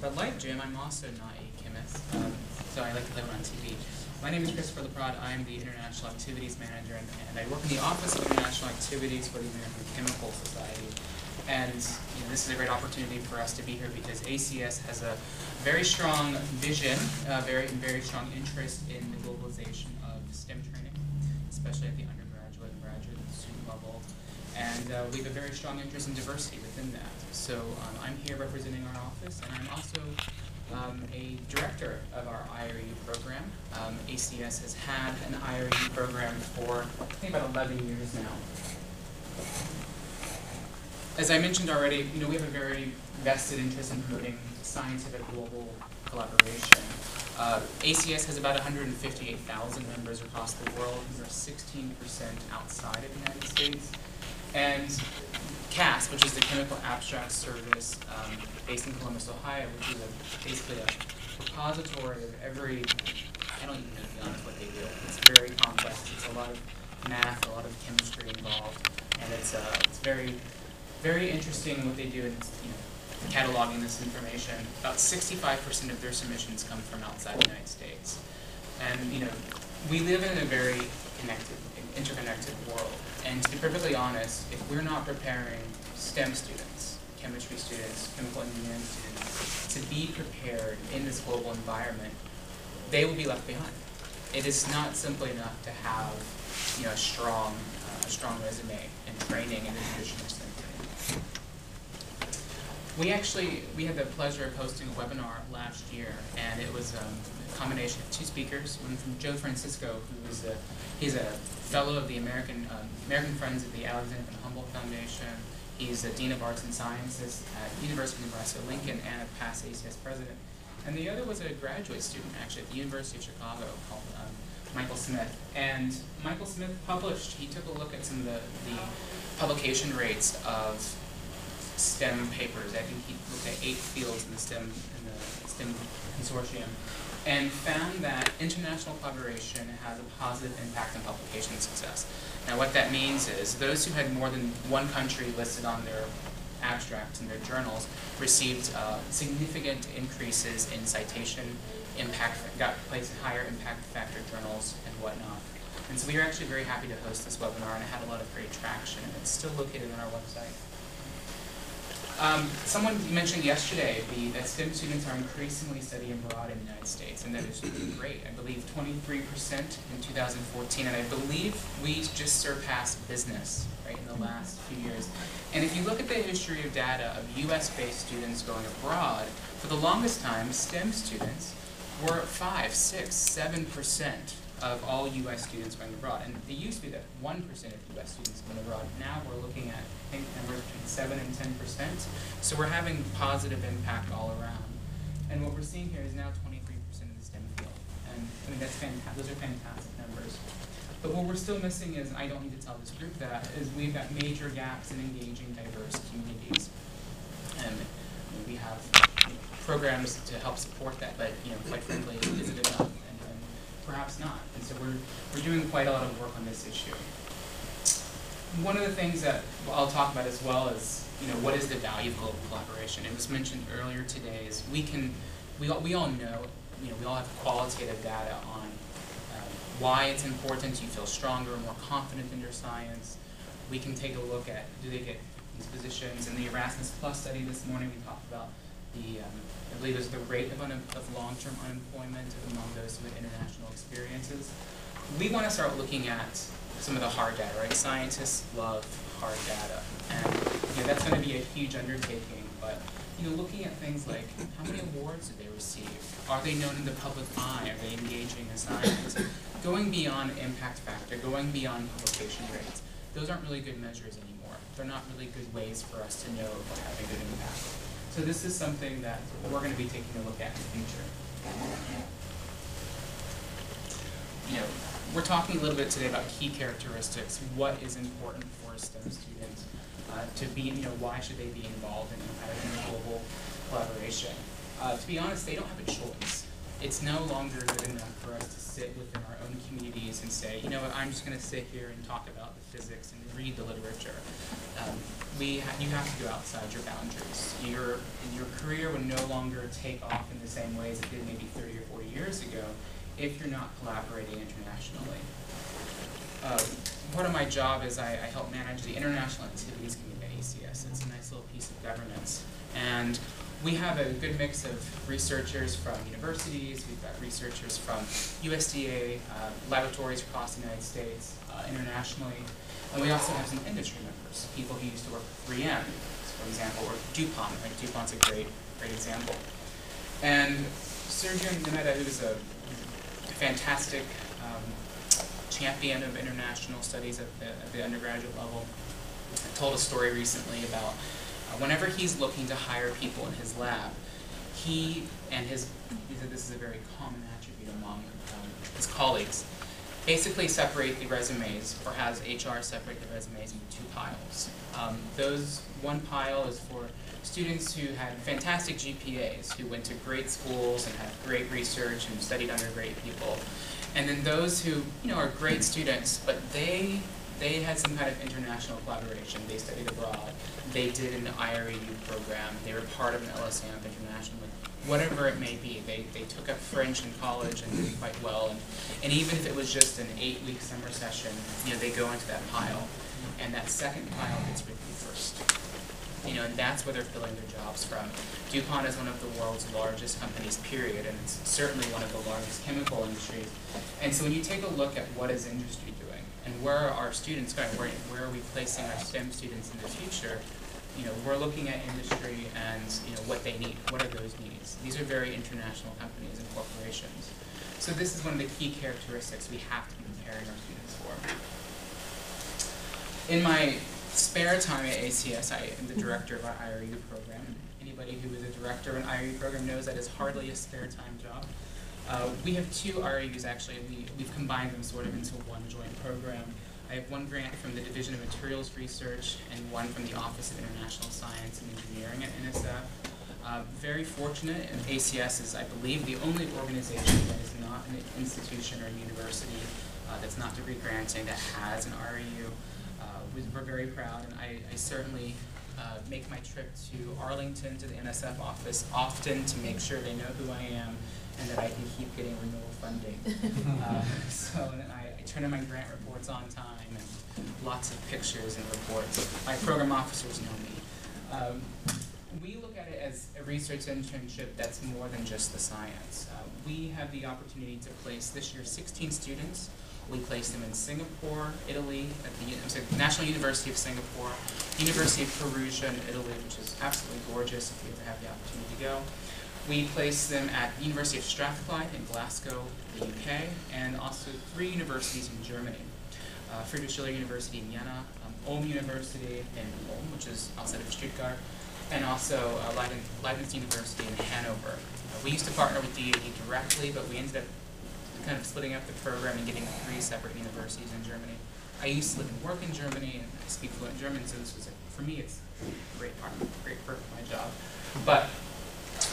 But like Jim, I'm also not a chemist, so I like to play it on TV. My name is LaPrade. I'm the International Activities Manager, and I work in the Office of International Activities for the American Chemical Society. And this is a great opportunity for us to be here because ACS has a very strong vision, very strong interest in the globalization of STEM training, especially at the undergraduate and graduate student level. And we have a very strong interest in diversity within that. So I'm here representing our office, and I'm also a director of our IRU program. ACS has had an IRU program for, I think, about 11 years now. As I mentioned already, we have a very vested interest in promoting scientific global collaboration. ACS has about 158,000 members across the world. We're 16% outside of the United States. And CAS, which is the Chemical Abstract Service based in Columbus, Ohio, which is basically a repository of every, I don't even know, to be honest, what they do. It's very complex. It's a lot of math, a lot of chemistry involved, and it's very interesting what they do in cataloging this information. About 65% of their submissions come from outside the United States. And we live in a very interconnected world. And to be perfectly honest, if we're not preparing STEM students, chemistry students, chemical engineering students, to be prepared in this global environment, they will be left behind. It is not simply enough to have a strong resume and training in the traditional STEM training. We had the pleasure of hosting a webinar last year, and it was a combination of two speakers. One from Joe Francisco, he's a fellow of the American Friends of the Alexander von Humboldt Foundation. He's a Dean of Arts and Sciences at University of Nebraska-Lincoln and a past ACS president. And the other was a graduate student, actually, at the University of Chicago, called Michael Smith. And Michael Smith he took a look at some of the publication rates of STEM papers. I think he looked at 8 fields in the STEM consortium, and found that international collaboration has a positive impact on publication success. Now what that means is those who had more than one country listed on their abstracts in their journals received significant increases in citation impact, got placed in higher impact factor journals and whatnot. And so we are actually very happy to host this webinar, and it had a lot of great traction, and it's still located on our website. Someone mentioned yesterday that STEM students are increasingly studying abroad in the United States, and that is great. I believe 23% in 2014, and I believe we just surpassed business in the last few years. And if you look at the history of data of US-based students going abroad, for the longest time, STEM students were 5, 6, 7% of all US students going abroad. And it used to be that 1% of US students went abroad. Now we're looking at, I think, numbers between 7 and 10%. So we're having positive impact all around. And what we're seeing here is now 23% of the STEM field. And I mean, that's fantastic. Those are fantastic numbers. But what we're still missing is, I don't need to tell this group that, is we've got major gaps in engaging diverse communities. And we have programs to help support that, but quite frankly, is it enough? And perhaps not. And so we're doing quite a lot of work on this issue. One of the things that I'll talk about as well is, what is the value of global collaboration? It was mentioned earlier today is we all know, we all have qualitative data on why it's important. You feel stronger, more confident in your science. We can take a look at, do they get these positions? In the Erasmus Plus study this morning, we talked about I believe it was the rate of long-term unemployment among those with international experiences. We want to start looking at some of the hard data, right? Scientists love hard data, and that's going to be a huge undertaking. But looking at things like how many awards did they receive? Are they known in the public eye? Are they engaging in science? Going beyond impact factor, going beyond publication rates, those aren't really good measures anymore. They're not really good ways for us to know if we're having good impact. So this is something that we're going to be taking a look at in the future. We're talking a little bit today about key characteristics. What is important for a STEM student to be, why should they be involved in global collaboration? To be honest, they don't have a choice. It's no longer good enough for us to sit within our own communities and say, you know what, I'm just going to sit here and talk about the physics and read the literature. You have to go outside your boundaries. Your career would no longer take off in the same way as it did maybe 30 or 40 years ago if you're not collaborating internationally. Part of my job is I help manage the International Activities Committee at ACS. It's a nice little piece of governance. And we have a good mix of researchers from universities, we've got researchers from USDA, laboratories across the United States, internationally, and we also have some industry members, people who used to work for 3M, for example, or DuPont. Like DuPont's a great example. And Sergio Nemeta, who is a fantastic champion of international studies at the undergraduate level, told a story recently about whenever he's looking to hire people in his lab, he said this is a very common attribute among his colleagues, basically separate the resumes, or has HR separate the resumes into two piles. One pile is for students who had fantastic GPAs, who went to great schools and had great research and studied under great people. And then those who are great students, but they had some kind of international collaboration. They studied abroad. They did an IRU program. They were part of an LSAMP internationally. Whatever it may be, they took up French in college and did quite well. And even if it was just an 8-week summer session, they go into that pile. And that second pile gets reviewed first. And that's where they're filling their jobs from. DuPont is one of the world's largest companies, period, and it's certainly one of the largest chemical industries. And so when you take a look at what is industry doing, and where are our students going, where are we placing our STEM students in the future, we're looking at industry and what they need. What are those needs? These are very international companies and corporations. So this is one of the key characteristics we have to be preparing our students for. In my spare time at ACS, I am the director of our IRU program. Anybody who is a director of an IRU program knows that is hardly a spare time job. We have two IRUs actually. We've combined them sort of into one joint program. I have one grant from the Division of Materials Research and one from the Office of International Science and Engineering at NSF. Very fortunate, and ACS is, I believe, the only organization that is not an institution or university that's not degree granting that has an REU. We're very proud, and I certainly make my trip to Arlington to the NSF office often to make sure they know who I am and that I can keep getting renewal funding. And I turn in my grant reports on time and lots of pictures and reports. My program officers know me. We look at it as a research internship that's more than just the science. We have the opportunity to place this year 16 students. We placed them in Singapore, Italy, at the National University of Singapore, University of Perugia in Italy, which is absolutely gorgeous if you ever have the opportunity to go. We placed them at the University of Strathclyde in Glasgow, the UK, and also 3 universities in Germany. Friedrich Schiller University in Jena, Ulm University in Ulm, which is outside of Stuttgart, and also Leibniz University in Hanover. We used to partner with DAD directly, but we ended up kind of splitting up the program and getting 3 separate universities in Germany. I used to live and work in Germany, and I speak fluent German, so this was, for me, it's a great perk of my job. But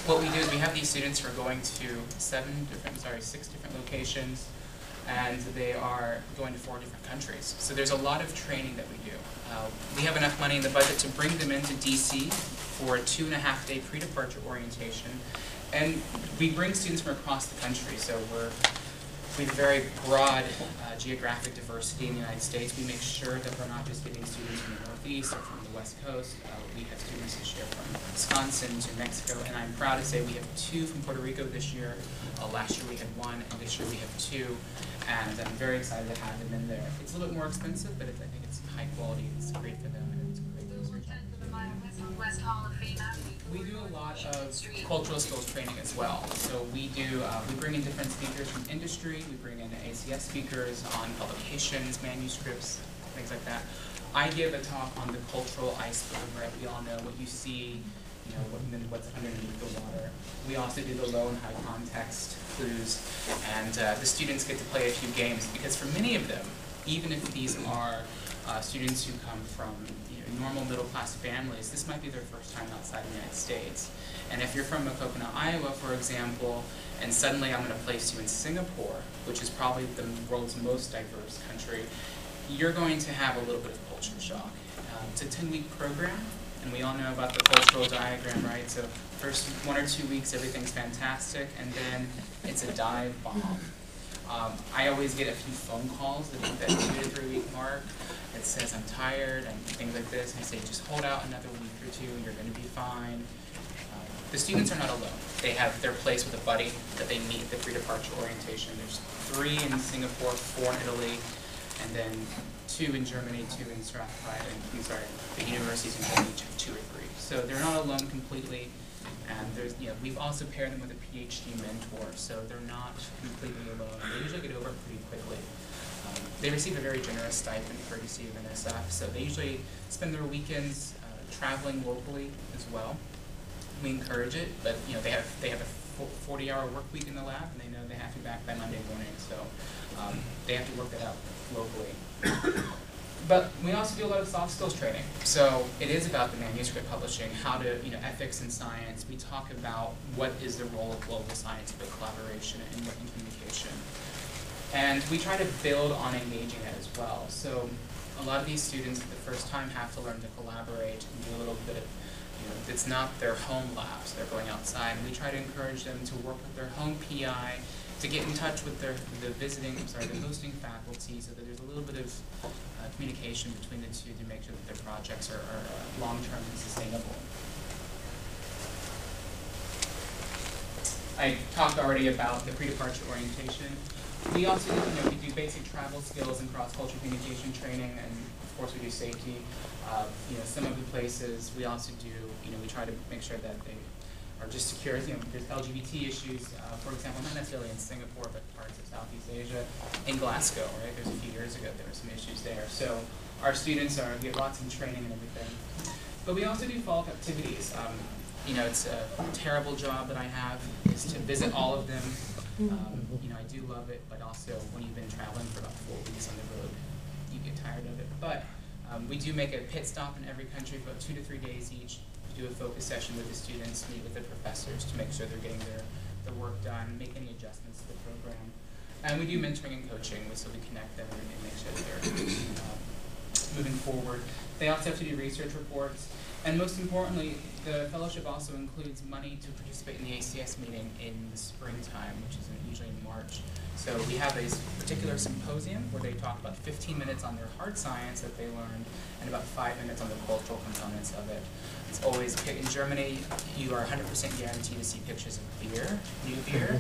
what we do is we have these students who are going to 6 different locations, and they are going to 4 different countries. So there's a lot of training that we do. We have enough money in the budget to bring them into DC for a 2.5-day pre-departure orientation, and we bring students from across the country. So we have very broad geographic diversity in the United States. We make sure that we're not just getting students from the Northeast or from the West Coast. We have students this year from Wisconsin to Mexico, and I'm proud to say we have 2 from Puerto Rico this year. Last year we had 1, and this year we have 2, and I'm very excited to have them in there. It's a little bit more expensive, but I think it's high quality. It's great for them, and it's great research. We do a lot of cultural skills training as well. So we bring in different speakers from industry. We bring in ACS speakers on publications, manuscripts, things like that. I give a talk on the cultural iceberg, right? We all know what you see, what's underneath the water. We also do the low and high context clues, and the students get to play a few games, because for many of them, even if these are students who come from normal middle-class families, this might be their first time outside the United States. And if you're from Coconut, Iowa, for example, and suddenly I'm going to place you in Singapore, which is probably the world's most diverse country, you're going to have a little bit of culture shock. It's a 10-week program, and we all know about the cultural diagram, right? So first 1 or 2 weeks, everything's fantastic, and then it's a dive bomb. I always get a few phone calls at that 2 to 3 week mark that says I'm tired and things like this, and I say just hold out another week or two, you're going to be fine. The students are not alone. They have their place with a buddy that they meet at the pre-departure orientation. There's 3 in Singapore, 4 in Italy, and then 2 in Germany, 2 in Strathclyde, and the universities in Germany each have 2 or 3. So they're not alone completely. And there's, we've also paired them with a PhD mentor, so they're not completely alone. They usually get over it pretty quickly. They receive a very generous stipend courtesy of NSF, so they usually spend their weekends traveling locally as well. We encourage it, but they have a 40-hour work week in the lab, and they know they have to be back by Monday morning, so they have to work that out locally. But we also do a lot of soft skills training. So it is about the manuscript publishing, how to, ethics in science. We talk about what is the role of global scientific collaboration and working communication. And we try to build on engaging that as well. So a lot of these students the first time have to learn to collaborate and do a little bit of, it's not their home labs, they're going outside. And we try to encourage them to work with their home PI, to get in touch with the hosting faculty, so that there's a little bit of communication between the two to make sure that their projects are long-term and sustainable. I talked already about the pre-departure orientation. We also we do basic travel skills and cross-cultural communication training, and of course we do safety. Some of the places we also do, we try to make sure that they are just secure. There's LGBT issues, for example, not necessarily in Singapore, but parts of Southeast Asia. In Glasgow, right? There's a few years ago there were some issues there. So our students get lots of training and everything. But we also do follow-up activities. It's a terrible job that I have, is to visit all of them. I do love it, but also when you've been traveling for about 4 weeks on the road, you get tired of it. But we do make a pit stop in every country for about 2 to 3 days each. Do a focus session with the students, meet with the professors to make sure they're getting their work done, make any adjustments to the program. And we do mentoring and coaching, so we connect them and make sure that they're moving forward. They also have to do research reports. And most importantly, the fellowship also includes money to participate in the ACS meeting in the springtime, which is usually in March. So we have a particular symposium where they talk about 15 minutes on their hard science that they learned and about 5 minutes on the cultural components of it. It's always, in Germany, you are 100% guaranteed to see pictures of beer, new beer.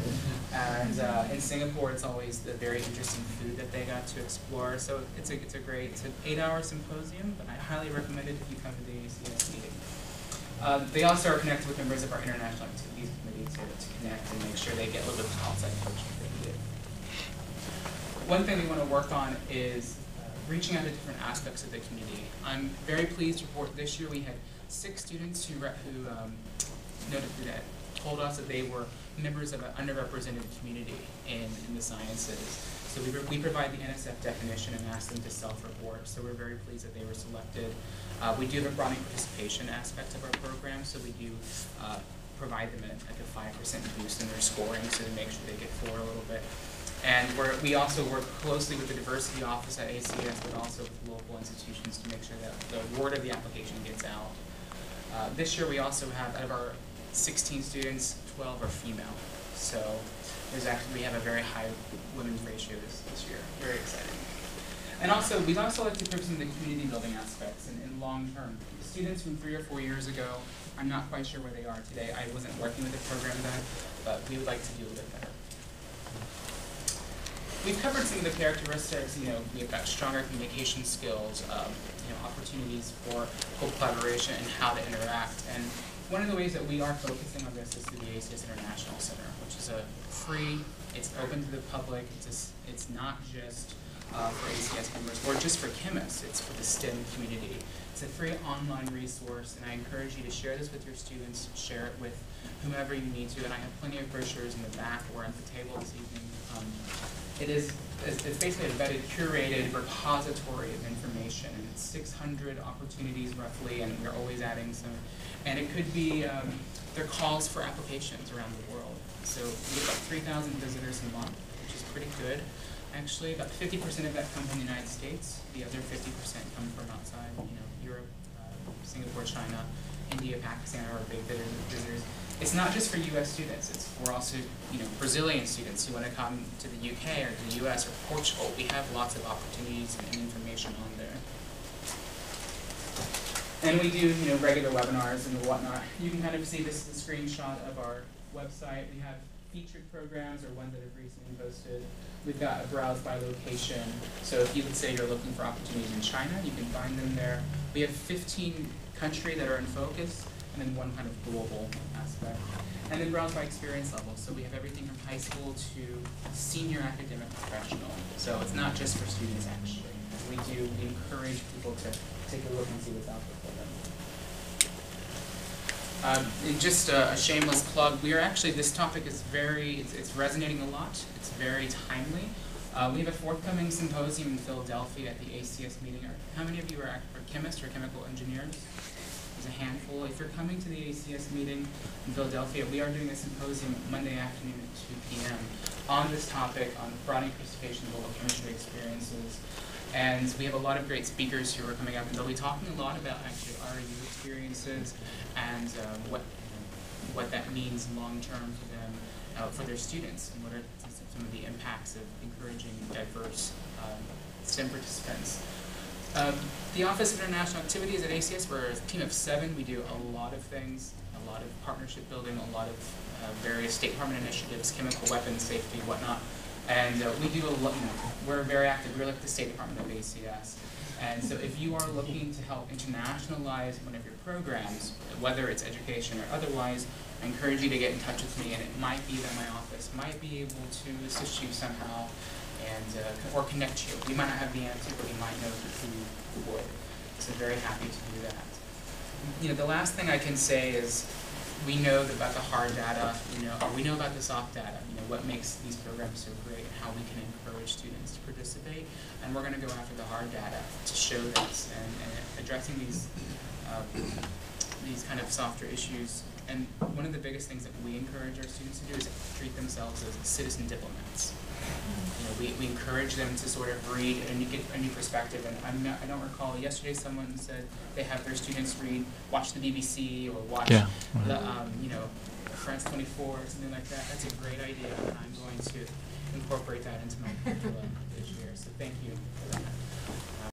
And in Singapore, it's always the very interesting food that they got to explore. So it's an 8-hour symposium, but I highly recommend it if you come to the ACS meeting. They also are connected with members of our international activities committee to connect and make sure they get a little bit of outside coaching if they need it. One thing we want to work on is reaching out to different aspects of the community. I'm very pleased to report this year we had 6 students who told us that they were members of an underrepresented community in the sciences. So we provide the NSF definition and ask them to self-report, so we're very pleased that they were selected. We do have a broadening participation aspect of our program, so we do provide them like a 5% boost in their scoring, so to make sure they get forward a little bit. And we also work closely with the diversity office at ACS, but also with local institutions to make sure that the word of the application gets out. This year we also have, out of our 16 students, 12 are female. So we have a very high women's ratio this year. Very exciting. And also, we'd also like to focus on the community building aspects in long term. Students from 3 or 4 years ago, I'm not quite sure where they are today. I wasn't working with the program then, but we would like to do a little bit better. We've covered some of the characteristics. We've got stronger communication skills, opportunities for collaboration and how to interact. And one of the ways that we are focusing on this is through the ACS International Center, which is free. It's open to the public. It's not just for ACS members or just for chemists. It's for the STEM community. It's a free online resource, and I encourage you to share this with your students, share it with whomever you need to. And I have plenty of brochures in the back or at the table this evening. It's basically a vetted, curated repository of information, and it's 600 opportunities roughly, and we're always adding some. And it could be, there are calls for applications around the world. So we get about 3,000 visitors a month, which is pretty good. Actually, about 50% of that come from the United States. The other 50% come from outside, Europe, Singapore, China, India, Pakistan are our big visitors. It's not just for U.S. students. We're also, Brazilian students who want to come to the UK or the U.S. or Portugal. We have lots of opportunities and information on there. And we do, regular webinars and whatnot. You can kind of see this is a screenshot of our website. We have featured programs or ones that have recently posted. We've got a browse by location. So if you would say you're looking for opportunities in China, you can find them there. We have 15 countries that are in focus, and then one kind of global aspect. And then browse by experience level. So we have everything from high school to senior academic professional. So it's not just for students, actually. We encourage people to take a look and see what's out there for them. And just a shameless plug, this topic is it's resonating a lot. It's very timely. We have a forthcoming symposium in Philadelphia at the ACS meeting. How many of you are chemists or chemical engineers? There's a handful. If you're coming to the ACS meeting in Philadelphia, we are doing a symposium Monday afternoon at 2 p.m. on this topic, on broadening participation in global chemistry experiences. And we have a lot of great speakers who are coming up, and they'll be talking a lot about actually RU experiences and what that means long term for them, for their students, and what are some of the impacts of encouraging diverse STEM participants. The Office of International Activities at ACS, we're a team of 7. We do a lot of things, a lot of partnership building, a lot of various State Department initiatives, chemical weapons safety, whatnot. And we do a lot, we're very active. We're like the State Department of ACS. And so if you are looking to help internationalize one of your programs, whether it's education or otherwise, I encourage you to get in touch with me, and it might be that my office might be able to assist you somehow and or connect you. We might not have the answer, but we might know who would. So very happy to do that. The last thing I can say is we know about the hard data, or we know about the soft data, what makes these programs so great and how we can encourage students to participate. And we're going to go after the hard data to show this and addressing these kind of softer issues. And one of the biggest things that we encourage our students to do is treat themselves as citizen diplomats. We encourage them to sort of read a new perspective. And I don't recall, yesterday someone said they have their students watch the BBC or watch France 24 or something like that. That's a great idea, and I'm going to incorporate that into my curriculum this year. So thank you for that.